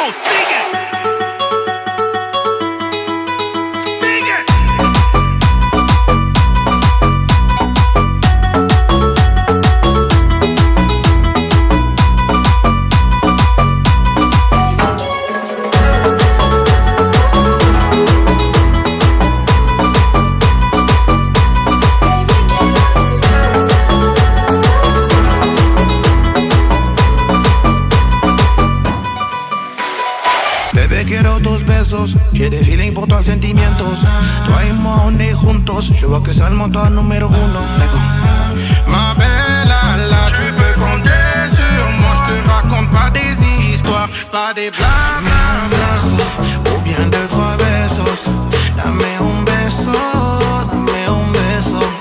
Oh, sigue. Sigue. Bebé, quiero tus besos. J'ai des feelings pour toi, sentimientos. Toi et moi, on est juntos. Je vois que c'est le moteur numéro uno. Ma belle, là, tu peux compter sur moi. Je te raconte pas des histoires, pas des blabla. Ou bien deux, trois besos. Dame un beso, dame un beso.